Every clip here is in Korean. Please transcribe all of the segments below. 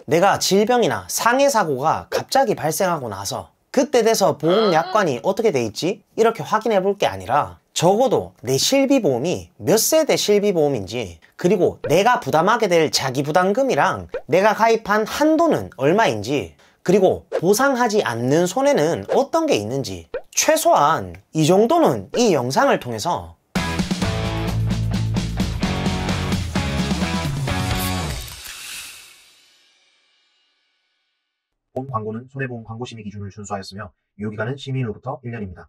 내가 질병이나 상해 사고가 갑자기 발생하고 나서 그때 돼서 보험 약관이 어떻게 돼 있지? 이렇게 확인해 볼 게 아니라 적어도 내 실비보험이 몇 세대 실비보험인지, 그리고 내가 부담하게 될 자기부담금이랑 내가 가입한 한도는 얼마인지, 그리고 보상하지 않는 손해는 어떤 게 있는지, 최소한 이 정도는 이 영상을 통해서 본 광고는 손해보험 광고심의 기준을 준수하였으며 유효기간은 심의일로부터 1년입니다.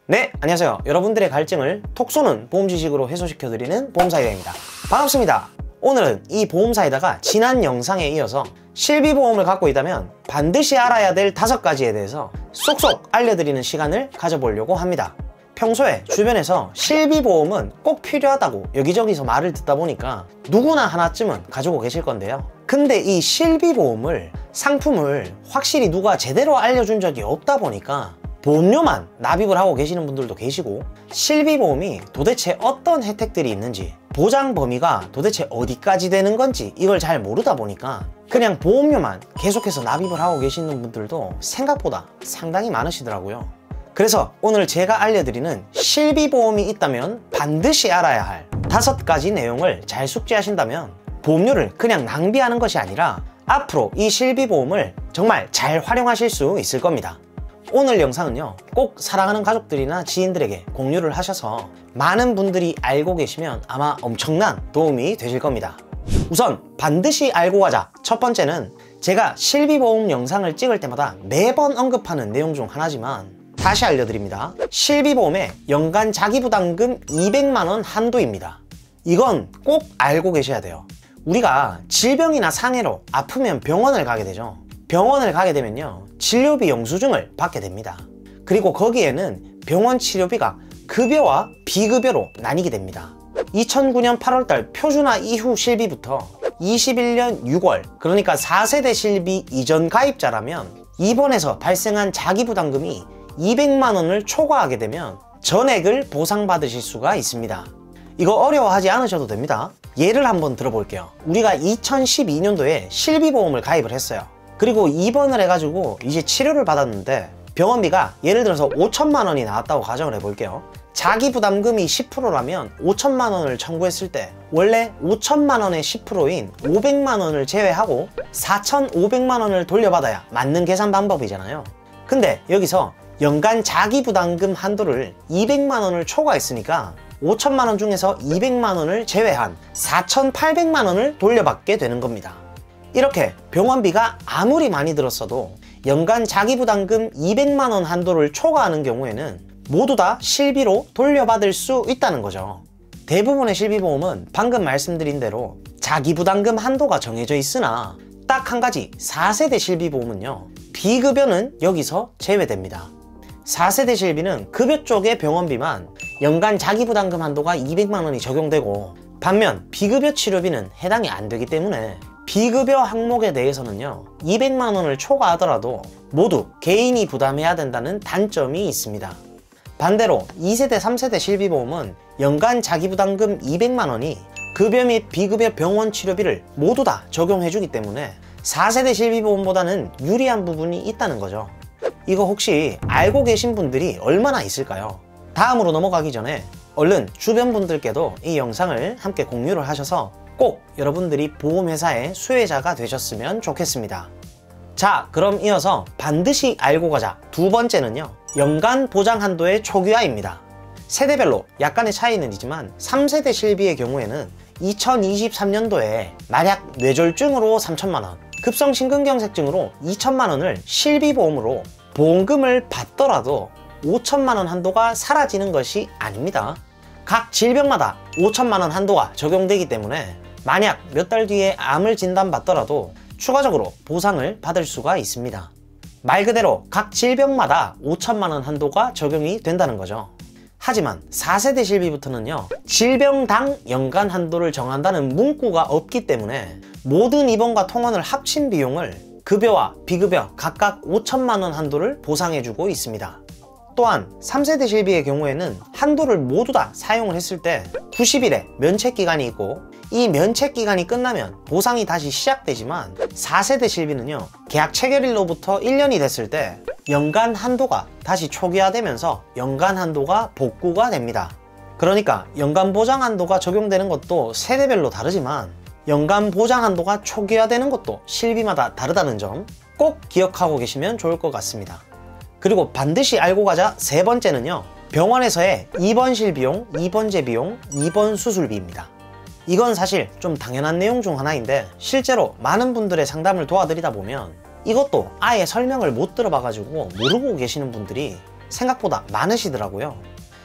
네, 안녕하세요. 여러분들의 갈증을 톡 쏘는 보험 지식으로 해소시켜드리는 보험사이다입니다. 반갑습니다. 오늘은 이 보험사이다가 지난 영상에 이어서 실비보험을 갖고 있다면 반드시 알아야 될 5가지에 대해서 쏙쏙 알려드리는 시간을 가져보려고 합니다. 평소에 주변에서 실비보험은 꼭 필요하다고 여기저기서 말을 듣다 보니까 누구나 하나쯤은 가지고 계실 건데요. 근데 이 실비보험을, 상품을 확실히 누가 제대로 알려준 적이 없다 보니까 보험료만 납입을 하고 계시는 분들도 계시고, 실비보험이 도대체 어떤 혜택들이 있는지, 보장 범위가 도대체 어디까지 되는 건지 이걸 잘 모르다 보니까 그냥 보험료만 계속해서 납입을 하고 계시는 분들도 생각보다 상당히 많으시더라고요. 그래서 오늘 제가 알려드리는 실비보험이 있다면 반드시 알아야 할 5가지 내용을 잘 숙지하신다면 보험료를 그냥 낭비하는 것이 아니라 앞으로 이 실비보험을 정말 잘 활용하실 수 있을 겁니다. 오늘 영상은요, 꼭 사랑하는 가족들이나 지인들에게 공유를 하셔서 많은 분들이 알고 계시면 아마 엄청난 도움이 되실 겁니다. 우선 반드시 알고 가자. 첫 번째는 제가 실비보험 영상을 찍을 때마다 매번 언급하는 내용 중 하나지만 다시 알려드립니다. 실비보험의 연간 자기부담금 200만원 한도입니다. 이건 꼭 알고 계셔야 돼요. 우리가 질병이나 상해로 아프면 병원을 가게 되죠. 병원을 가게 되면요, 진료비 영수증을 받게 됩니다. 그리고 거기에는 병원 치료비가 급여와 비급여로 나뉘게 됩니다. 2009년 8월달 표준화 이후 실비부터 21년 6월, 그러니까 4세대 실비 이전 가입자라면 입원해서 발생한 자기부담금이 200만원을 초과하게 되면 전액을 보상받으실 수가 있습니다. 이거 어려워하지 않으셔도 됩니다. 예를 한번 들어볼게요. 우리가 2012년도에 실비보험을 가입을 했어요. 그리고 입원을 해가지고 이제 치료를 받았는데 병원비가 예를 들어서 5천만원이 나왔다고 가정을 해볼게요. 자기부담금이 10%라면 5천만원을 청구했을 때 원래 5천만원의 10%인 500만원을 제외하고 4,500만원을 돌려받아야 맞는 계산 방법이잖아요. 근데 여기서 연간 자기부담금 한도를 200만원을 초과했으니까 5천만원 중에서 200만원을 제외한 4,800만원을 돌려받게 되는 겁니다. 이렇게 병원비가 아무리 많이 들었어도 연간 자기부담금 200만원 한도를 초과하는 경우에는 모두 다 실비로 돌려받을 수 있다는 거죠. 대부분의 실비보험은 방금 말씀드린 대로 자기부담금 한도가 정해져 있으나 딱 한 가지 4세대 실비보험은요, 비급여는 여기서 제외됩니다. 4세대 실비는 급여 쪽의 병원비만 연간 자기부담금 한도가 200만원이 적용되고, 반면 비급여 치료비는 해당이 안 되기 때문에 비급여 항목에 대해서는요, 200만원을 초과하더라도 모두 개인이 부담해야 된다는 단점이 있습니다. 반대로 2세대, 3세대 실비보험은 연간 자기부담금 200만원이 급여 및 비급여 병원 치료비를 모두 다 적용해주기 때문에 4세대 실비보험보다는 유리한 부분이 있다는 거죠. 이거 혹시 알고 계신 분들이 얼마나 있을까요? 다음으로 넘어가기 전에 얼른 주변 분들께도 이 영상을 함께 공유를 하셔서 꼭 여러분들이 보험회사의 수혜자가 되셨으면 좋겠습니다. 자, 그럼 이어서 반드시 알고 가자. 2번째는요, 연간 보장 한도의 초기화입니다. 세대별로 약간의 차이는 있지만 3세대 실비의 경우에는 2023년도에 만약 뇌졸중으로 3천만원, 급성심근경색증으로 2천만원을 실비보험으로 보험금을 받더라도 5천만원 한도가 사라지는 것이 아닙니다. 각 질병마다 5천만원 한도가 적용되기 때문에 만약 몇 달 뒤에 암을 진단받더라도 추가적으로 보상을 받을 수가 있습니다. 말 그대로 각 질병마다 5천만원 한도가 적용이 된다는 거죠. 하지만 4세대 실비부터는요, 질병당 연간 한도를 정한다는 문구가 없기 때문에 모든 입원과 통원을 합친 비용을 급여와 비급여 각각 5천만원 한도를 보상해주고 있습니다. 또한 3세대 실비의 경우에는 한도를 모두 다 사용을 했을 때 90일의 면책기간이 있고 이 면책 기간이 끝나면 보상이 다시 시작되지만 4세대 실비는요, 계약 체결일로부터 1년이 됐을 때 연간 한도가 다시 초기화되면서 연간 한도가 복구가 됩니다. 그러니까 연간 보장 한도가 적용되는 것도 세대별로 다르지만 연간 보장 한도가 초기화되는 것도 실비마다 다르다는 점 꼭 기억하고 계시면 좋을 것 같습니다. 그리고 반드시 알고 가자 세 번째는요, 병원에서의 입원 실비용, 입원제 비용, 입원 수술비입니다. 이건 사실 좀 당연한 내용 중 하나인데 실제로 많은 분들의 상담을 도와드리다 보면 이것도 아예 설명을 못 들어봐가지고 모르고 계시는 분들이 생각보다 많으시더라고요.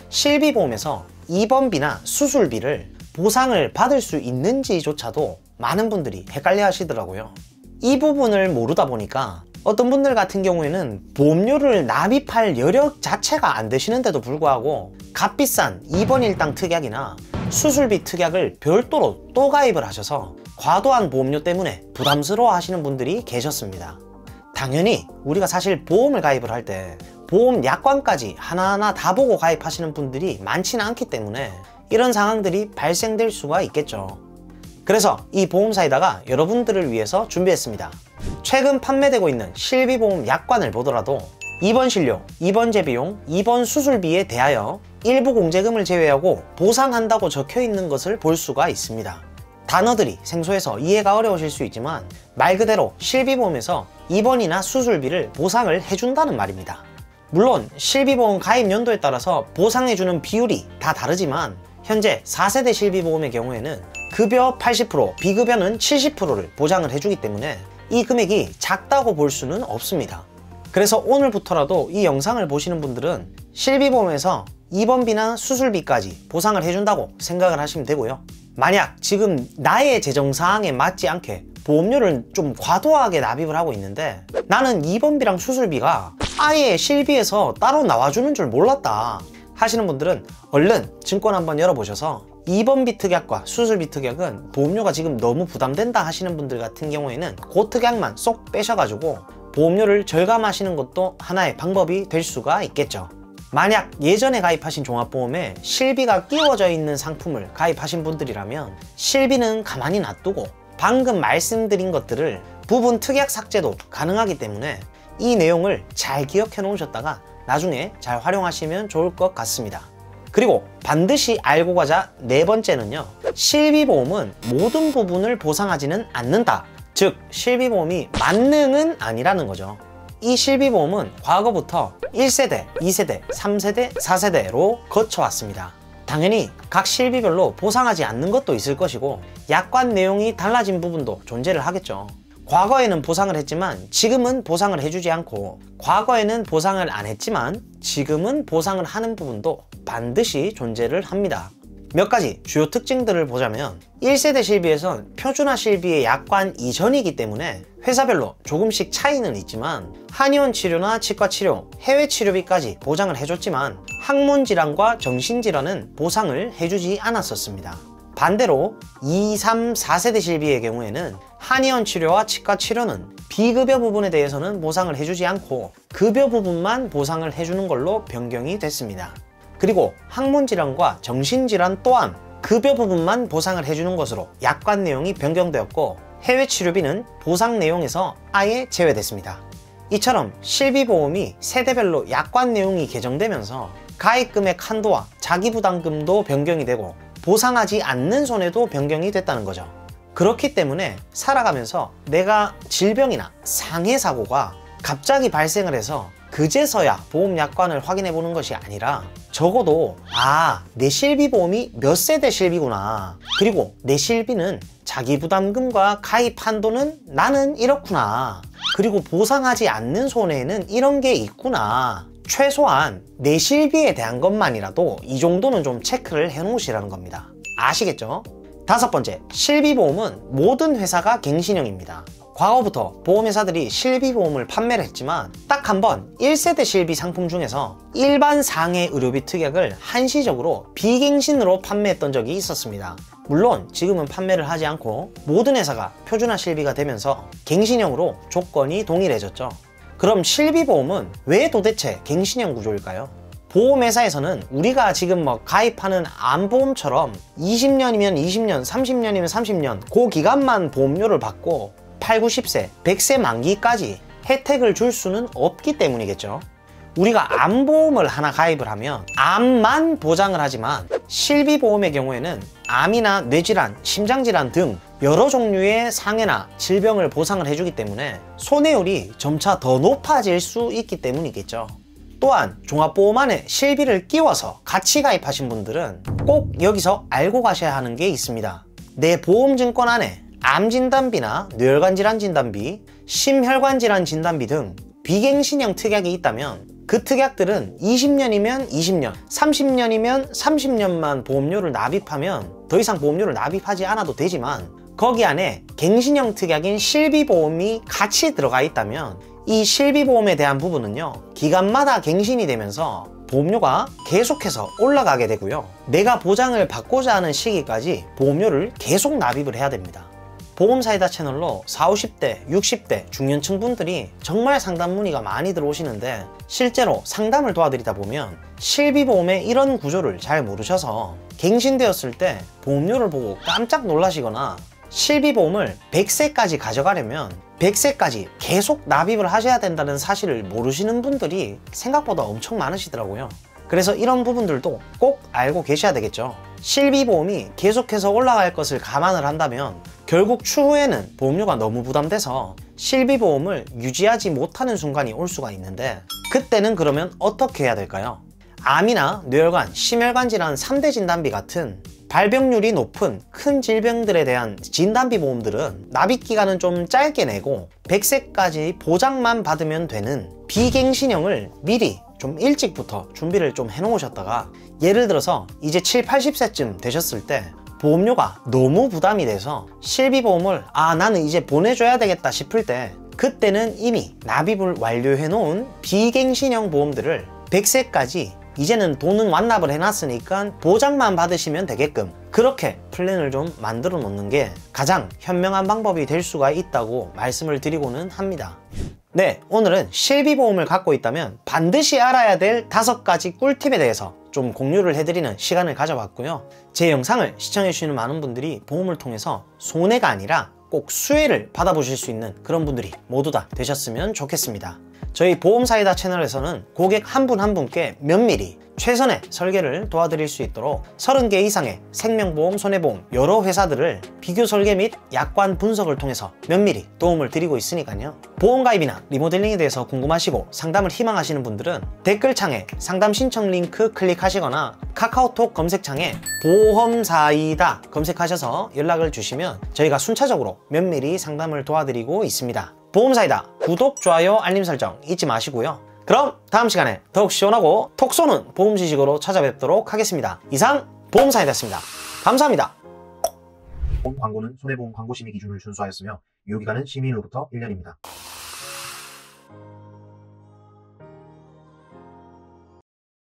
실비보험에서 입원비나 수술비를 보상을 받을 수 있는지조차도 많은 분들이 헷갈려 하시더라고요. 이 부분을 모르다 보니까 어떤 분들 같은 경우에는 보험료를 납입할 여력 자체가 안 되시는데도 불구하고 값비싼 입원 일당 특약이나 수술비 특약을 별도로 또 가입을 하셔서 과도한 보험료 때문에 부담스러워 하시는 분들이 계셨습니다. 당연히 우리가 사실 보험을 가입을 할 때 보험 약관까지 하나하나 다 보고 가입하시는 분들이 많지는 않기 때문에 이런 상황들이 발생될 수가 있겠죠. 그래서 이 보험사에다가 여러분들을 위해서 준비했습니다. 최근 판매되고 있는 실비보험 약관을 보더라도 입원 진료, 입원제 비용, 입원 수술비에 대하여 일부 공제금을 제외하고 보상한다고 적혀 있는 것을 볼 수가 있습니다. 단어들이 생소해서 이해가 어려우실 수 있지만 말 그대로 실비보험에서 입원이나 수술비를 보상을 해준다는 말입니다. 물론 실비보험 가입 연도에 따라서 보상해주는 비율이 다 다르지만 현재 4세대 실비보험의 경우에는 급여 80%, 비급여는 70%를 보장을 해주기 때문에 이 금액이 작다고 볼 수는 없습니다. 그래서 오늘부터라도 이 영상을 보시는 분들은 실비보험에서 입원비나 수술비까지 보상을 해준다고 생각을 하시면 되고요. 만약 지금 나의 재정사항에 맞지 않게 보험료를 좀 과도하게 납입을 하고 있는데 나는 입원비랑 수술비가 아예 실비에서 따로 나와주는 줄 몰랐다 하시는 분들은 얼른 증권 한번 열어보셔서 입원비 특약과 수술비 특약은 보험료가 지금 너무 부담된다 하시는 분들 같은 경우에는 그 특약만 쏙 빼셔가지고 보험료를 절감하시는 것도 하나의 방법이 될 수가 있겠죠. 만약 예전에 가입하신 종합보험에 실비가 끼워져 있는 상품을 가입하신 분들이라면 실비는 가만히 놔두고 방금 말씀드린 것들을 부분 특약 삭제도 가능하기 때문에 이 내용을 잘 기억해 놓으셨다가 나중에 잘 활용하시면 좋을 것 같습니다. 그리고 반드시 알고 가자 네 번째는요, 실비보험은 모든 부분을 보상하지는 않는다. 즉 실비보험이 만능은 아니라는 거죠. 이 실비보험은 과거부터 1세대, 2세대, 3세대, 4세대로 거쳐왔습니다. 당연히 각 실비별로 보상하지 않는 것도 있을 것이고 약관 내용이 달라진 부분도 존재를 하겠죠. 과거에는 보상을 했지만 지금은 보상을 해주지 않고 과거에는 보상을 안 했지만 지금은 보상을 하는 부분도 반드시 존재를 합니다. 몇 가지 주요 특징들을 보자면 1세대 실비에선 표준화 실비의 약관 이전이기 때문에 회사별로 조금씩 차이는 있지만 한의원 치료나 치과 치료, 해외 치료비까지 보장을 해줬지만 항문질환과 정신질환은 보상을 해주지 않았었습니다. 반대로 2, 3, 4세대 실비의 경우에는 한의원 치료와 치과 치료는 비급여 부분에 대해서는 보상을 해주지 않고 급여 부분만 보상을 해주는 걸로 변경이 됐습니다. 그리고 항문질환과 정신질환 또한 급여 부분만 보상을 해주는 것으로 약관 내용이 변경되었고 해외 치료비는 보상 내용에서 아예 제외됐습니다. 이처럼 실비보험이 세대별로 약관 내용이 개정되면서 가입금액 한도와 자기부담금도 변경이 되고 보상하지 않는 손해도 변경이 됐다는 거죠. 그렇기 때문에 살아가면서 내가 질병이나 상해 사고가 갑자기 발생을 해서 그제서야 보험 약관을 확인해 보는 것이 아니라 적어도 내 실비보험이 몇 세대 실비구나, 그리고 내 실비는 자기부담금과 가입 한도는 나는 이렇구나, 그리고 보상하지 않는 손해에는 이런 게 있구나, 최소한 내 실비에 대한 것만이라도 이 정도는 좀 체크를 해 놓으시라는 겁니다. 아시겠죠? 다섯 번째, 실비보험은 모든 회사가 갱신형입니다. 과거부터 보험회사들이 실비보험을 판매를 했지만 딱 한 번 1세대 실비 상품 중에서 일반 상해 의료비 특약을 한시적으로 비갱신으로 판매했던 적이 있었습니다. 물론 지금은 판매를 하지 않고 모든 회사가 표준화 실비가 되면서 갱신형으로 조건이 동일해졌죠. 그럼 실비보험은 왜 도대체 갱신형 구조일까요? 보험회사에서는 우리가 지금 뭐 가입하는 암보험처럼 20년이면 20년, 30년이면 30년 그 기간만 보험료를 받고 8, 90세, 100세 만기까지 혜택을 줄 수는 없기 때문이겠죠. 우리가 암보험을 하나 가입을 하면 암만 보장을 하지만 실비보험의 경우에는 암이나 뇌질환, 심장질환 등 여러 종류의 상해나 질병을 보상을 해주기 때문에 손해율이 점차 더 높아질 수 있기 때문이겠죠. 또한 종합보험 안에 실비를 끼워서 같이 가입하신 분들은 꼭 여기서 알고 가셔야 하는 게 있습니다. 내 보험증권 안에 암진단비나 뇌혈관질환 진단비, 심혈관질환 진단비 등 비갱신형 특약이 있다면 그 특약들은 20년이면 20년, 30년이면 30년만 보험료를 납입하면 더 이상 보험료를 납입하지 않아도 되지만 거기 안에 갱신형 특약인 실비보험이 같이 들어가 있다면 이 실비보험에 대한 부분은요, 기간마다 갱신이 되면서 보험료가 계속해서 올라가게 되고요, 내가 보장을 받고자 하는 시기까지 보험료를 계속 납입을 해야 됩니다. 보험사이다 채널로 40, 50대, 60대 중년층 분들이 정말 상담 문의가 많이 들어오시는데 실제로 상담을 도와드리다 보면 실비보험의 이런 구조를 잘 모르셔서 갱신되었을 때 보험료를 보고 깜짝 놀라시거나 실비보험을 100세까지 가져가려면 100세까지 계속 납입을 하셔야 된다는 사실을 모르시는 분들이 생각보다 엄청 많으시더라고요. 그래서 이런 부분들도 꼭 알고 계셔야 되겠죠. 실비보험이 계속해서 올라갈 것을 감안을 한다면 결국 추후에는 보험료가 너무 부담돼서 실비보험을 유지하지 못하는 순간이 올 수가 있는데 그때는 그러면 어떻게 해야 될까요? 암이나 뇌혈관, 심혈관 질환 3대 진단비 같은 발병률이 높은 큰 질병들에 대한 진단비 보험들은 납입기간은 좀 짧게 내고 100세까지 보장만 받으면 되는 비갱신형을 미리 좀 일찍부터 준비를 좀 해놓으셨다가 예를 들어서 이제 7, 80세쯤 되셨을 때 보험료가 너무 부담이 돼서 실비보험을 나는 이제 보내줘야 되겠다 싶을 때 그때는 이미 납입을 완료해 놓은 비갱신형 보험들을 100세까지 이제는 돈은 완납을 해놨으니까 보장만 받으시면 되게끔 그렇게 플랜을 좀 만들어 놓는 게 가장 현명한 방법이 될 수가 있다고 말씀을 드리고는 합니다. 네, 오늘은 실비보험을 갖고 있다면 반드시 알아야 될 5가지 꿀팁에 대해서 좀 공유를 해드리는 시간을 가져봤고요. 제 영상을 시청해주시는 많은 분들이 보험을 통해서 손해가 아니라 꼭 수혜를 받아보실 수 있는 그런 분들이 모두 다 되셨으면 좋겠습니다. 저희 보험사이다 채널에서는 고객 한 분 한 분께 면밀히 최선의 설계를 도와드릴 수 있도록 30개 이상의 생명보험, 손해보험 여러 회사들을 비교 설계 및 약관 분석을 통해서 면밀히 도움을 드리고 있으니까요. 보험가입이나 리모델링에 대해서 궁금하시고 상담을 희망하시는 분들은 댓글창에 상담 신청 링크 클릭하시거나 카카오톡 검색창에 보험사이다 검색하셔서 연락을 주시면 저희가 순차적으로 면밀히 상담을 도와드리고 있습니다. 보험사이다 구독, 좋아요, 알림 설정 잊지 마시고요. 그럼 다음 시간에 더욱 시원하고 톡 쏘는 보험 지식으로 찾아뵙도록 하겠습니다. 이상 보험사이다였습니다. 감사합니다. 본 광고는 손해보험 광고심의 기준을 준수하였으며 유효기간은 시민으로부터 1년입니다.